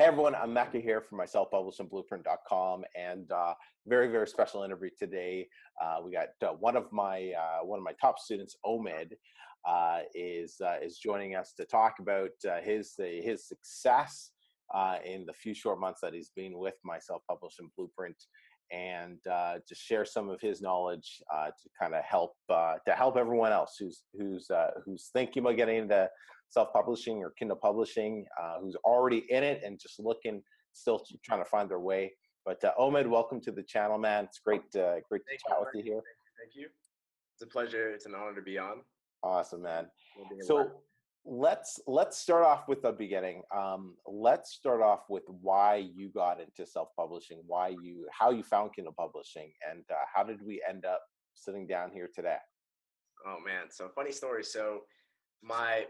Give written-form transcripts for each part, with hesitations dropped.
Hey everyone, I'm Emeka here from my self-publishing blueprint.com, and very, very special interview today. We got one of my top students, Omid, is joining us to talk about his success in the few short months that he's been with my self-publishing blueprint, and just share some of his knowledge to kind of help everyone else who's thinking about getting into self-publishing or Kindle publishing, who's already in it and just still trying to find their way. But Omid, welcome to the channel, man. It's great to chat with you here. Thank you. It's a pleasure. It's an honor to be on. Awesome, man. So let's start off with the beginning. Let's start off with why you got into self-publishing, how you found Kindle publishing, and how did we end up sitting down here today? Oh man, so funny story. So my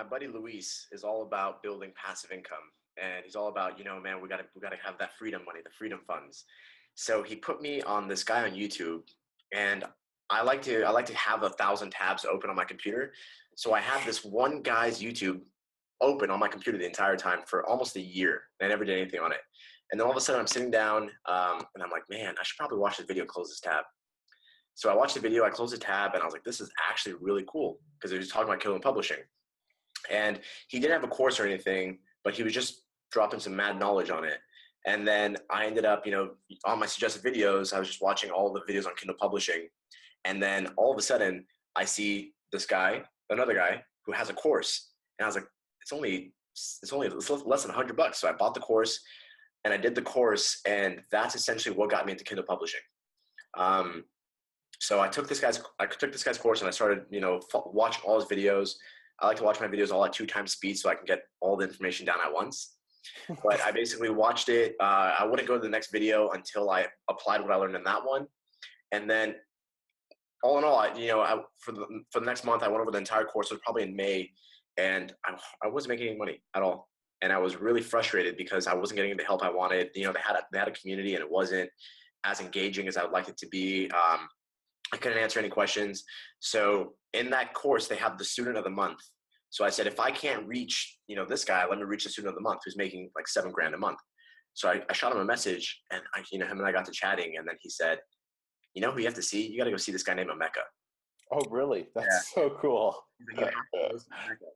buddy Luis is all about building passive income, and he's all about, man, we gotta have that freedom money, the freedom funds. So he put me on this guy on YouTube, and I like to have 1,000 tabs open on my computer. So I have this one guy's YouTube open on my computer the entire time for almost a year. I never did anything on it. And then all of a sudden I'm sitting down and I'm like, man, I should probably watch this video and close this tab. So I watched the video, I closed the tab, and I was like, this is actually really cool, because he was talking about Kindle publishing. And he didn't have a course or anything, but he was just dropping some mad knowledge on it. And then I ended up, on my suggested videos, I was just watching all the videos on Kindle publishing. And then all of a sudden I see another guy who has a course. And I was like, it's less than $100. So I bought the course and I did the course, and that's essentially what got me into Kindle publishing. So I took this guy's course, and I started, watching all his videos. I like to watch my videos all at 2 times speed so I can get all the information down at once. But I basically watched it. I wouldn't go to the next video until I applied what I learned in that one. And then all in all, for the next month, I went over the entire course. It was probably in May, and I wasn't making any money at all. And I was really frustrated because I wasn't getting the help I wanted. They had a community, and it wasn't as engaging as I would like it to be. I couldn't answer any questions. So in that course, they have the student of the month. So I said, if I can't reach, this guy, let me reach the student of the month who's making like $7,000 a month. So I shot him a message, and him and I got to chatting, and then he said, who you have to see? You got to go see this guy named Emeka. Oh, really? That's so cool.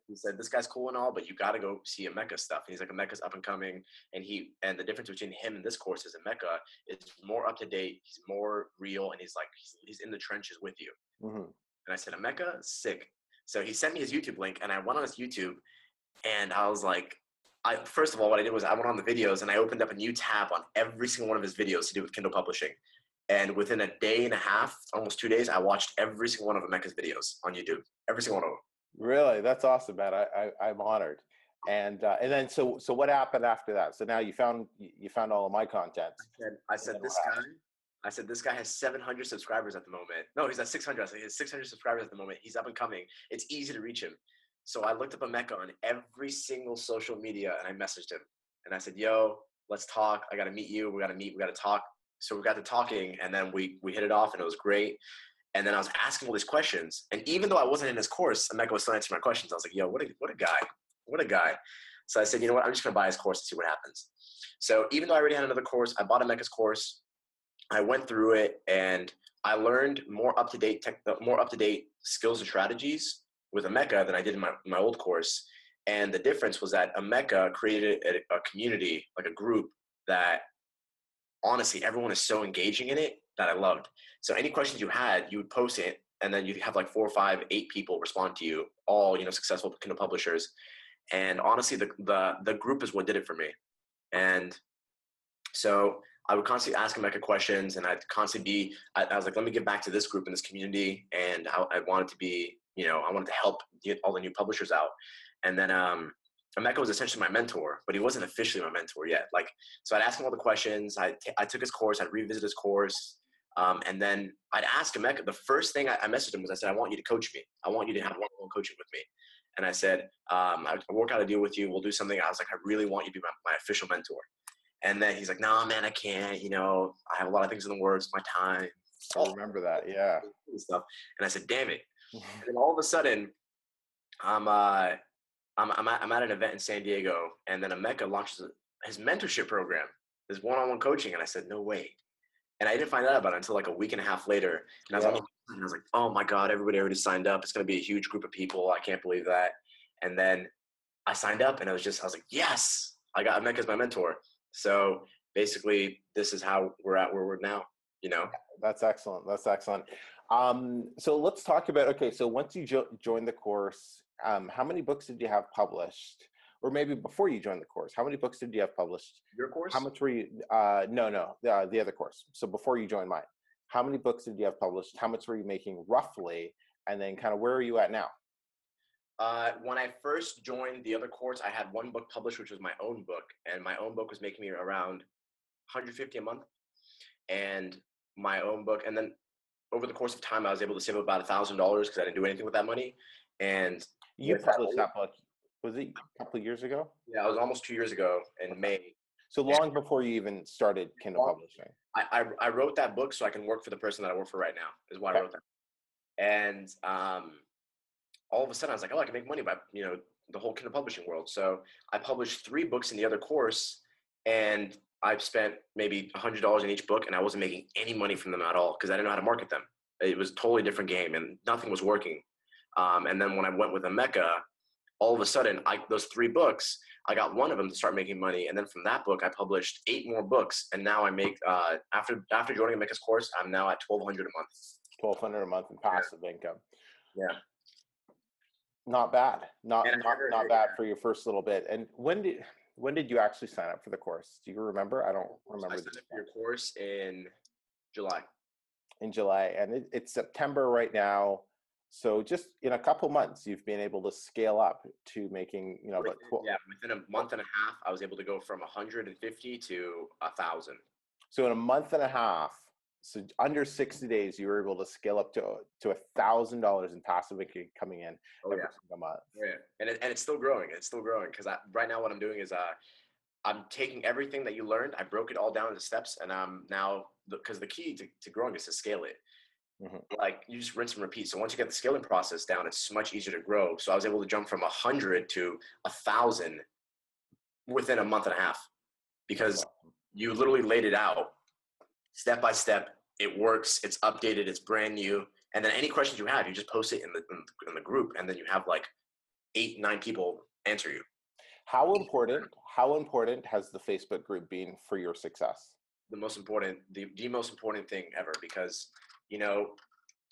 He said, this guy's cool and all, but you got to go see Emeka stuff. And he's like, Emeka's up and coming. And the difference between him and this course is Emeka is more up to date. He's more real. And he's in the trenches with you. Mm-hmm. And I said, Emeka, sick. So he sent me his YouTube link, and I went on his YouTube, and I was like, first of all, what I did was I went on the videos, and I opened up a new tab on every single one of his videos to do with Kindle publishing. And within a day and a half, almost 2 days, I watched every single one of Emeka's videos on YouTube. Every single one of them. Really? That's awesome, man. I'm honored. And then so what happened after that? So now you found all of my content. I said this guy has 700 subscribers at the moment. No, he's at 600. I said he has 600 subscribers at the moment. He's up and coming. It's easy to reach him. So I looked up Emeka on every single social media, and I messaged him. And I said, yo, let's talk. I got to meet you. We got to talk. So we got to talking, and then we hit it off, and it was great. And then I was asking all these questions. And even though I wasn't in his course, Emeka was still answering my questions. I was like, yo, what a guy. So I said, you know what? I'm just going to buy his course and see what happens. So even though I already had another course, I bought Emeka's course. I went through it, and I learned more up-to-date skills and strategies with Emeka than I did in my old course. And the difference was that Emeka created a community, like a group that, honestly, everyone is so engaging in it that I loved. So any questions you had, you would post it, and then you'd have like 4, 5, 8 people respond to you, all, successful Kindle publishers. And honestly, the group is what did it for me. And so I would constantly ask Emeka questions, and I'd constantly I was like, let me give back to this group and this community. And I wanted to be, I wanted to help get all the new publishers out. And then, Emeka was essentially my mentor, but he wasn't officially my mentor yet. So I'd ask him all the questions. I took his course. I'd revisit his course. And then I'd ask Emeka, the first thing I messaged him was, I said, I want you to coach me. I want you to have one-on-one coaching with me. And I said, I'll work out a deal with you. We'll do something. I was like, I really want you to be my official mentor. And then he's like, no, man, I can't. I have a lot of things in the works, my time. I remember that. Yeah. Stuff. And I said, damn it. And then all of a sudden, I'm at an event in San Diego, and then Emeka launches his mentorship program, his one-on-one coaching. And I said, no way. And I didn't find out about it until like a week and a half later. And I was like, oh my God, everybody already signed up. It's going to be a huge group of people. I can't believe that. And then I signed up and I was like, yes, I got Emeka as my mentor. So basically this is how we're at where we're now, you know? That's excellent. That's excellent. So let's talk about, okay, so once you joined the course, how many books did you have published? Or maybe before you joined the course, how many books did you have published? Your course? How much were you, no, the other course. So before you joined mine, how many books did you have published? How much were you making roughly? And then kind of where are you at now? When I first joined the other course, I had one book published, which was my own book. And my own book was making me around 150 a month. And my own book. And then over the course of time, I was able to save about $1,000 because I didn't do anything with that money. And you published that book, was it a couple of years ago? Yeah, it was almost 2 years ago in May. So long before you even started Kindle publishing. I wrote that book so I can work for the person that I work for right now, is why I wrote that. And all of a sudden I was like, oh, I can make money by, you know, the whole Kindle publishing world. So I published 3 books in the other course, and I've spent maybe $100 in each book, and I wasn't making any money from them at all because I didn't know how to market them. It was a totally different game, and nothing was working. And then when I went with Emeka, all of a sudden, those 3 books, I got one of them to start making money. And then from that book, I published 8 more books. And now I make, after joining Emeka's course, I'm now at $1,200 a month. $1,200 a month in passive income. Yeah. Not bad. Not bad for your first little bit. And when did you actually sign up for the course? Do you remember? I don't remember. I signed up for your course in July. In July. And it's September right now. So just in a couple months, you've been able to scale up to making, you know, within a month and a half, I was able to go from 150 to 1,000. So in a month and a half, so under 60 days, you were able to scale up to $1,000 in passive income coming in every single month. Yeah, and it's still growing. It's still growing because right now what I'm doing is I'm taking everything that you learned. I broke it all down into steps, and I'm now, because the key to growing is to scale it. Mm-hmm. Like you just rinse and repeat. So once you get the scaling process down, it's much easier to grow. So I was able to jump from 100 to 1,000 within a month and a half because you literally laid it out step by step. It works. It's updated. It's brand new. And then any questions you have, you just post it in the group, and then you have like 8-9 people answer you. How important has the Facebook group been for your success? The most important thing ever, because you know,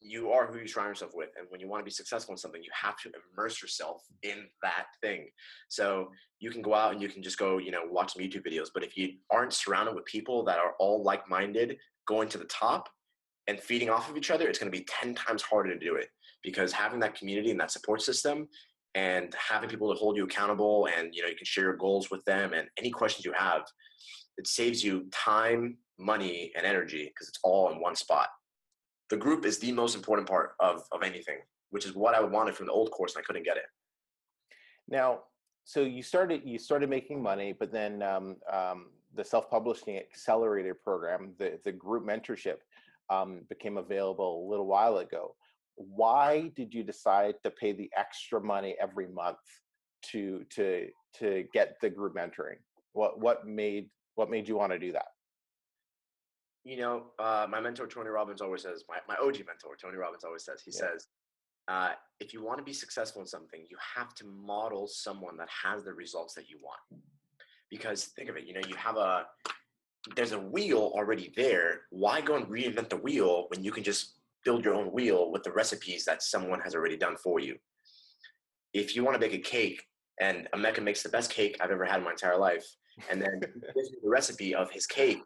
you are who you surround yourself with. And when you want to be successful in something, you have to immerse yourself in that thing. So you can go out and you can just go, you know, watch some YouTube videos. But if you aren't surrounded with people that are all like-minded, going to the top and feeding off of each other, it's going to be 10 times harder to do it, because having that community and that support system and having people to hold you accountable, and, you know, you can share your goals with them, and any questions you have, it saves you time, money, and energy because it's all in one spot. The group is the most important part of anything, which is what I wanted from the old course, and I couldn't get it. Now, so you started making money, but then the self-publishing Accelerator program, the group mentorship, became available a little while ago. Why did you decide to pay the extra money every month to get the group mentoring? What made you want to do that? You know, my mentor, Tony Robbins, always says, my OG mentor, Tony Robbins, always says, he says, if you want to be successful in something, you have to model someone that has the results that you want. Because think of it, you know, there's a wheel already there. Why go and reinvent the wheel when you can just build your own wheel with the recipes that someone has already done for you? If you want to bake a cake, and Emeka makes the best cake I've ever had in my entire life, and then he gives me the recipe of his cake,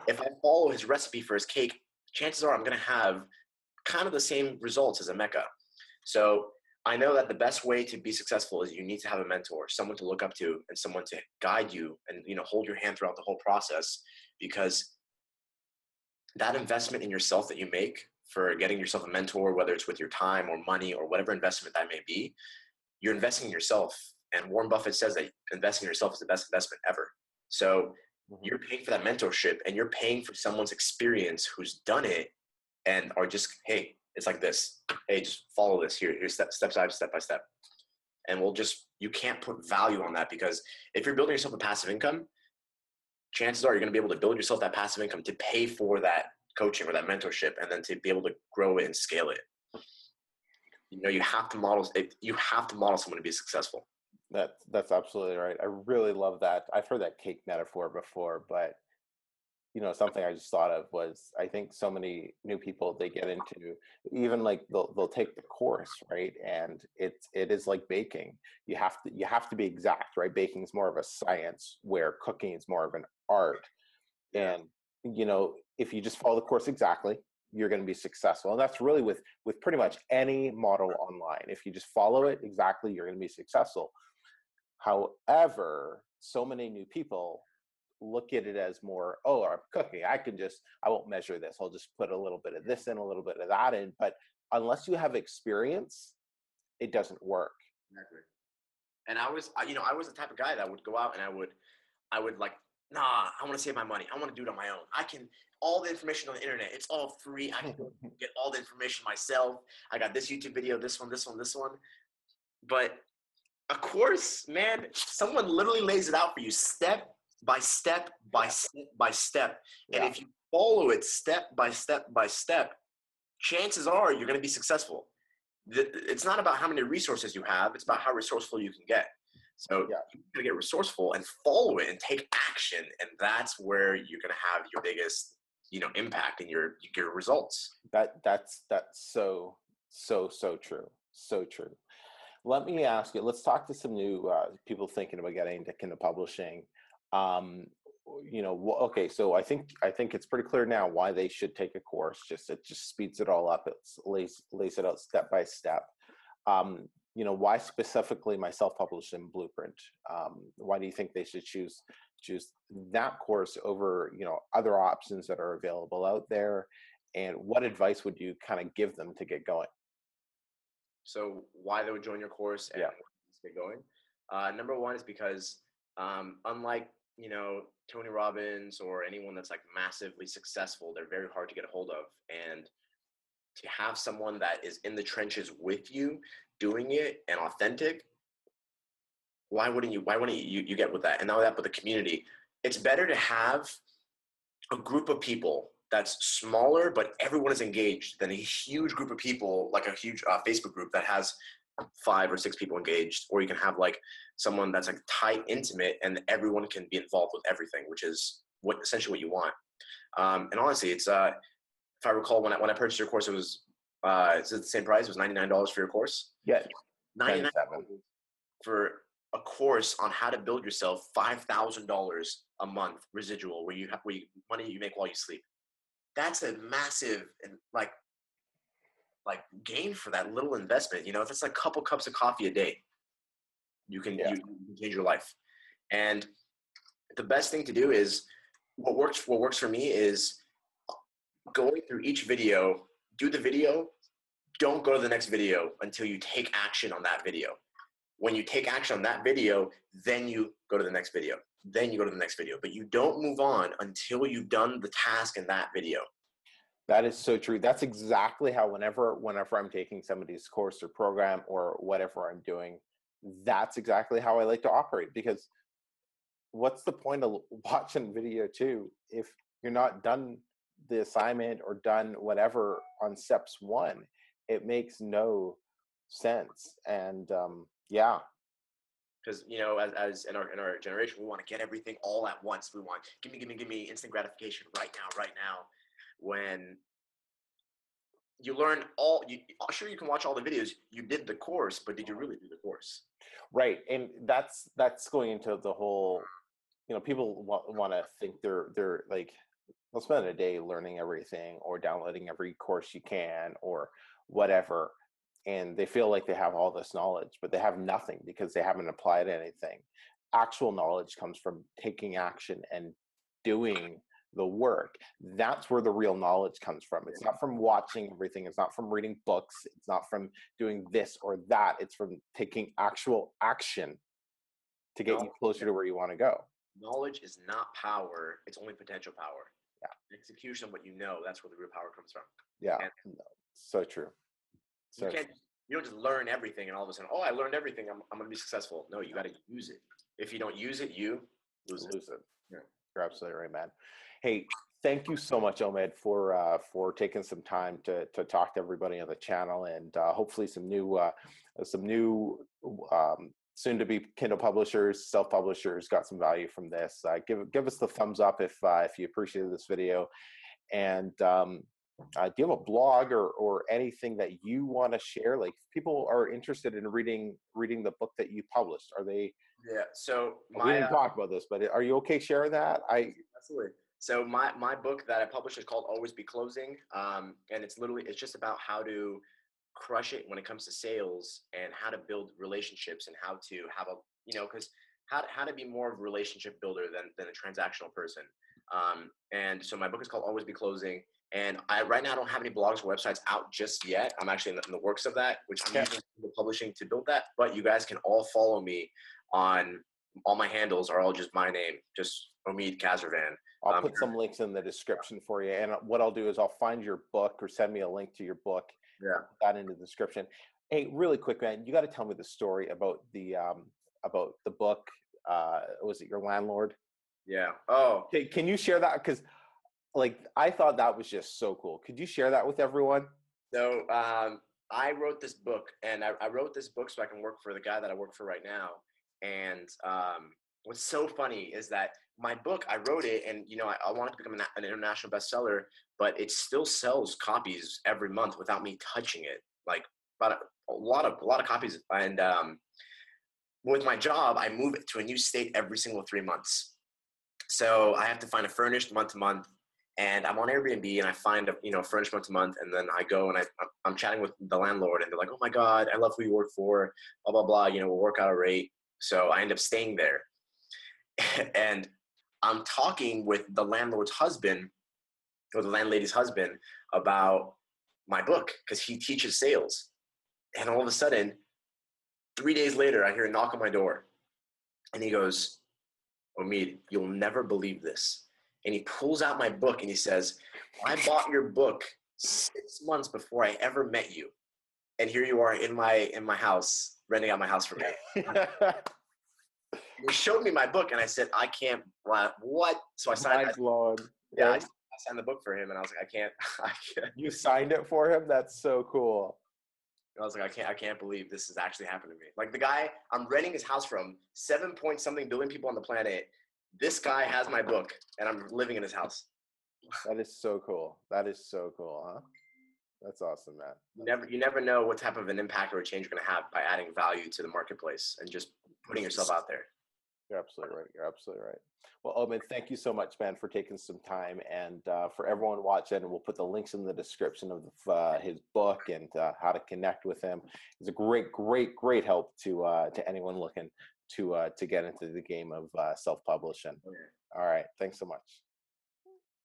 if I follow his recipe for his cake, chances are I'm going to have kind of the same results as Emeka. So I know that the best way to be successful is you need to have a mentor, someone to look up to, and someone to guide you and, you know, hold your hand throughout the whole process, because that investment in yourself that you make for getting yourself a mentor, whether it's with your time or money or whatever investment that may be, you're investing in yourself. And Warren Buffett says that investing in yourself is the best investment ever. So you're paying for that mentorship, and you're paying for someone's experience who's done it and are just, hey, it's like this. Hey, just follow this. Here's step by step. And you can't put value on that, because if you're building yourself a passive income, chances are you're going to be able to build yourself that passive income to pay for that coaching or that mentorship, and then to be able to grow it and scale it. You have to model it. You have to model someone to be successful. That's absolutely right. I really love that. I've heard that cake metaphor before, but something I just thought of was, I think so many new people, they get into, even like they'll take the course, right? And it is like baking. You have to be exact, right? Baking is more of a science, where cooking is more of an art. Yeah. And if you just follow the course exactly, you're going to be successful. And that's really with pretty much any model online. If you just follow it exactly, you're going to be successful. However, so many new people look at it as more, oh, I'm cooking, I won't measure this, I'll just put a little bit of this in, a little bit of that in. But unless you have experience, it doesn't work. Exactly. And I was the type of guy that would go out and I would like, nah, I want to save my money, I want to do it on my own. All the information on the internet, it's all free, I can get all the information myself. I got this YouTube video, this one. But of course, man, someone literally lays it out for you step by step by step by step. And if you follow it step by step by step, chances are you're going to be successful. It's not about how many resources you have, it's about how resourceful you can get. So you're going to get resourceful and follow it and take action. And that's where you're going to have your biggest, impact in your results. That's so true. So true. Let me ask you, let's talk to some new people thinking about getting into Kindle publishing. Okay, so I think it's pretty clear now why they should take a course. It just speeds it all up. It lays it out step by step. Why specifically my self-publishing blueprint? Why do you think they should choose that course over other options that are available out there? And what advice would you kind of give them to get going? So why they would join your course and get going? Number one is because unlike Tony Robbins or anyone that's like massively successful, they're very hard to get a hold of. And to have someone that is in the trenches with you doing it and authentic, why wouldn't you get with that? And now that with the community, it's better to have a group of people that's smaller, but everyone is engaged, than a huge group of people, like a huge Facebook group that has 5 or 6 people engaged. Or you can have like someone that's like tight, intimate, and everyone can be involved with everything, which is essentially what you want. And honestly, it's if I recall, when I purchased your course, it was it's the same price. It was $99 for your course. Yeah, $99 for a course on how to build yourself $5,000 a month residual, where money you make while you sleep. That's a massive and like gain for that little investment. If it's like a couple cups of coffee a day, you can change your life. And the best thing to do is what works for me is going through each video, do the video, don't go to the next video until you take action on that video. When you take action on that video, then you go to the next video. Then you go to the next video. But you don't move on until you've done the task in that video. That is so true. That's exactly how whenever I'm taking somebody's course or program or whatever I'm doing, that's exactly how I like to operate. Because what's the point of watching video too if you're not done the assignment or done whatever on steps 1? It makes no sense. And because as in our generation, we want to get everything all at once. We want give me instant gratification right now. When you learn sure, you can watch all the videos, you did the course, but did you really do the course? Right. And that's going into the whole, people want to think they're like, they'll spend a day learning everything or downloading every course you can or whatever. And they feel like they have all this knowledge, but they have nothing because they haven't applied anything. Actual knowledge comes from taking action and doing the work. That's where the real knowledge comes from. It's not from watching everything. It's not from reading books. It's not from doing this or that. It's from taking actual action to get you closer to where you want to go. Knowledge is not power. It's only potential power. Yeah. Execution of what that's where the real power comes from. Yeah. So true. So you don't just learn everything and all of a sudden, I learned everything, I'm going to be successful. No, you got to use it. If you don't use it, you lose it. Yeah. You're absolutely right, man. Hey, thank you so much, Omid, for taking some time to talk to everybody on the channel, and hopefully some new soon to be Kindle publishers, self publishers got some value from this. Give us the thumbs up if you appreciated this video, and do you have a blog or anything that you want to share? Like, if people are interested in reading the book that you published, are they? Yeah. So We didn't talk about this, but are you okay sharing that? Absolutely. So my book that I published is called Always Be Closing, and it's just about how to crush it when it comes to sales and how to build relationships and how to have a because how to be more of a relationship builder than a transactional person. And so my book is called Always Be Closing. And I right now don't have any blogs or websites out just yet. I'm actually in the works of that, which I'm using publishing to build that. But you guys can all follow me on all my handles are all just my name, just Omid Kazarvan. I'll put some links in the description for you. And what I'll do is I'll find your book or send me a link to your book. Yeah. Put that in the description. Hey, really quick, man, you got to tell me the story about the book. Was it your landlord? Yeah. Oh. Okay, can you share that? Because like, I thought that was just so cool. Could you share that with everyone? So I wrote this book, and I wrote this book so I can work for the guy that I work for right now. And what's so funny is that my book, I wrote it, and I wanted to become an international bestseller, but it still sells copies every month without me touching it. Like about a lot of copies. And with my job, I move it to a new state every single 3 months. So I have to find a furnished month to month. And I'm on Airbnb, and I find a furnished month to month, and then I go and I'm chatting with the landlord, and they're like, "Oh my God, I love who you work for, blah blah blah. We'll work out a rate." So I end up staying there, and I'm talking with the landlord's husband or the landlady's husband about my book because he teaches sales, and all of a sudden, 3 days later, I hear a knock on my door, and he goes, "Omid, you'll never believe this." And he pulls out my book and he says, "I bought your book 6 months before I ever met you. And here you are in my house, renting out my house for me." He showed me my book and I said, "I can't, what?" So I signed it. Yeah, I signed the book for him, and I was like, I can't. You signed it for him? That's so cool. I was like, I can't believe this has actually happened to me. Like, the guy I'm renting his house from, 7-point-something billion people on the planet, this guy has my book, and I'm living in his house. That is so cool. That is so cool, huh? That's awesome, man. You never know what type of an impact or a change you're going to have by adding value to the marketplace and just putting yourself out there. You're absolutely right. You're absolutely right. Well, Omid, thank you so much, man, for taking some time. And for everyone watching, we'll put the links in the description of his book and how to connect with him. It's a great help to anyone looking to get into the game of self-publishing. Okay. All right. Thanks so much.